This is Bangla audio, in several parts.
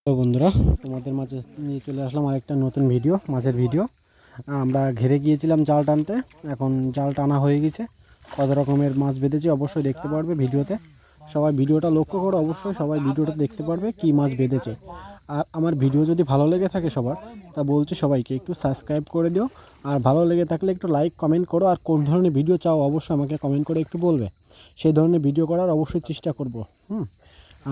তো বন্ধুরা, তোমাদের মাঝে নিয়ে চলে আসলাম আরেকটা নতুন ভিডিও, মাছের ভিডিও। আমরা ঘেরে গিয়েছিলাম জাল টানতে, এখন জাল টানা হয়ে গেছে। কত রকমের মাছ বেঁধেছি অবশ্যই দেখতে পারবে ভিডিওতে। সবাই ভিডিওটা লক্ষ্য করো, অবশ্যই সবাই ভিডিওটা দেখতে পারবে কি মাছ বেঁধেছে। আর আমার ভিডিও যদি ভালো লেগে থাকে সবার, তা বলছি সবাইকে একটু সাবস্ক্রাইব করে দিও। আর ভালো লেগে থাকলে একটু লাইক কমেন্ট করো। আর কোন ধরনের ভিডিও চাও অবশ্যই আমাকে কমেন্ট করে একটু বলবে, সেই ধরনের ভিডিও করার অবশ্যই চেষ্টা করব।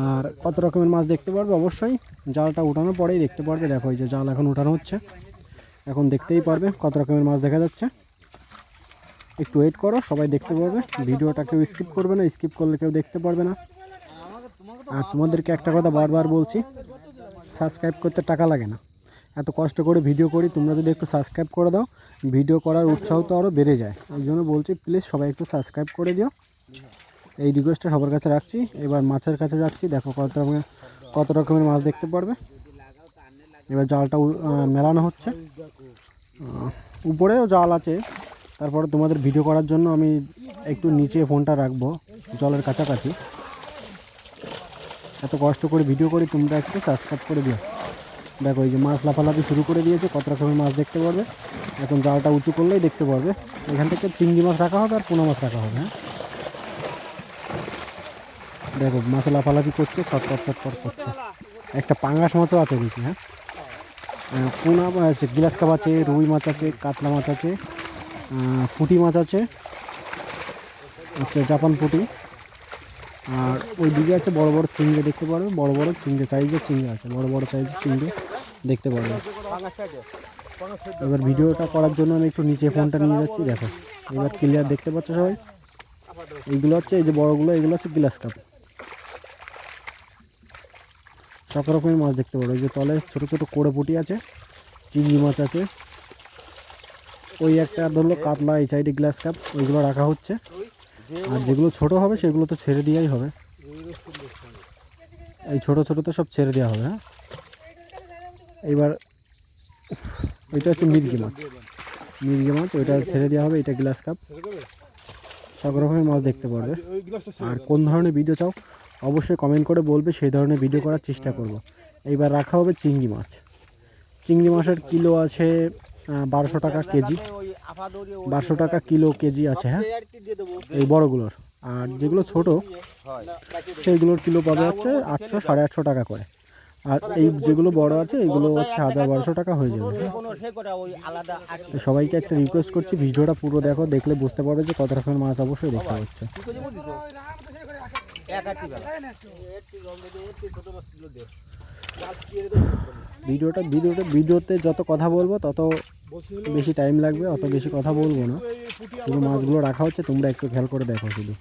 আর কত রকমের মাছ দেখতে পারবে অবশ্যই জালটা উঠানোর পরেই দেখতে পারবে। দেখো এই যে জাল এখন উঠানো হচ্ছে, এখন দেখতেই পারবে কত রকমের মাছ দেখা যাচ্ছে। একটু ওয়েট করো, সবাই দেখতে পারবে। ভিডিওটা কেউ স্কিপ করবে না, স্কিপ করলে কেউ দেখতে পারবে না। আর তোমাদেরকে একটা কথা বারবার বলছি, সাবস্ক্রাইব করতে টাকা লাগে না। এত কষ্ট করে ভিডিও করি, তোমরা যদি একটু সাবস্ক্রাইব করে দাও, ভিডিও করার উৎসাহ তো আরও বেড়ে যায়। এই জন্য বলছি, প্লিজ সবাই একটু সাবস্ক্রাইব করে দিও। এই রিকোয়েস্টটা সবার কাছে রাখছি। এবার মাছের কাছে যাচ্ছি, দেখো কত রকমের মাছ দেখতে পারবে। এবার জালটা মেলানো হচ্ছে, উপরেও জাল আছে। তারপরে তোমাদের ভিডিও করার জন্য আমি একটু নিচে ফোনটা রাখবো, জলের কাছাকাছি। এত কষ্ট করে ভিডিও করি, তোমরা একটু সাবস্ক্রাইব করে দিও। দেখো এই যে মাছ লাফালাফি শুরু করে দিয়েছে, কত রকমের মাছ দেখতে পারবে। এখন জালটা উঁচু করলেই দেখতে পারবে। এখান থেকে চিংড়ি মাছ রাখা হবে আর পোনা মাছ রাখা হবে। দেখো মাছ লাফালাফি করছে, ছটপট ছটপট করছে। একটা পাঙ্গাস মাছও আছে দেখি। পোনা আছে, গ্লাস কাপ আছে, রুই মাছ আছে, কাতলা মাছ আছে, পুঁটি মাছ আছে, জাপান পুঁটি। আর ওই দিকে আছে বড় বড় চিংড়ি দেখতে পারবে, বড় বড় চিংড়ি সাইজের চিংড়ি আছে, বড় বড় সাইজের চিংড়ি দেখতে পারবে। এবার ভিডিওটা করার জন্য আমি একটু নিচে ফোনটা নিয়ে যাচ্ছি। দেখো এবার ক্লিয়ার দেখতে পাচ্ছ সবাই। এইগুলো হচ্ছে, এই যে বড়গুলো, এগুলো হচ্ছে গ্লাস কাপ। সব রকমের মাছ দেখতে পারো। ওই যে তলে ছোটো ছোটো কোড়ে পুঁটি আছে, চিংড়ি মাছ আছে। ওই একটা ধরলো কাতলা, এই সাইডে গ্লাস কাপ, ওইগুলো রাখা হচ্ছে। আর যেগুলো ছোট হবে সেগুলো তো ছেড়ে দেওয়াই হবে। এই ছোটো ছোটো তো সব ছেড়ে দেওয়া হবে। এবার ওইটা হচ্ছে মিরগি মাছ, ওইটা ছেড়ে দেওয়া হবে। এটা গ্লাস কাপ। সব রকমের মাছ দেখতে পারবে। আর কোন ধরনের ভিডিও চাও অবশ্যই কমেন্ট করে বলবে, সেই ধরনের ভিডিও করার চেষ্টা করব। এইবার রাখা হবে চিংড়ি মাছ। চিংড়ি মাছের কিলো আছে 1200 টাকা কেজি, 1200 টাকা কিলো কেজি আছে। এই বড়গুলোর। আর যেগুলো ছোট সেইগুলোর কিলো পাবে হচ্ছে 800 850 টাকা করে। আর এই যেগুলো বড় আছে এইগুলো হচ্ছে 1000-1200 টাকা হয়ে যাবে। তো সবাইকে একটা রিকোয়েস্ট করছি, ভিডিওটা পুরো দেখো, দেখলে বুঝতে পারবে যে কত রকমের মাছ অবশ্যই দেখতে পাচ্ছে। ভিডিওতে যত কথা বলবো তত বেশি টাইম লাগবে, অত বেশি কথা বলবো না। শুধু মাছগুলো রাখা হচ্ছে, তোমরা একটু খেয়াল করে দেখো শুধু।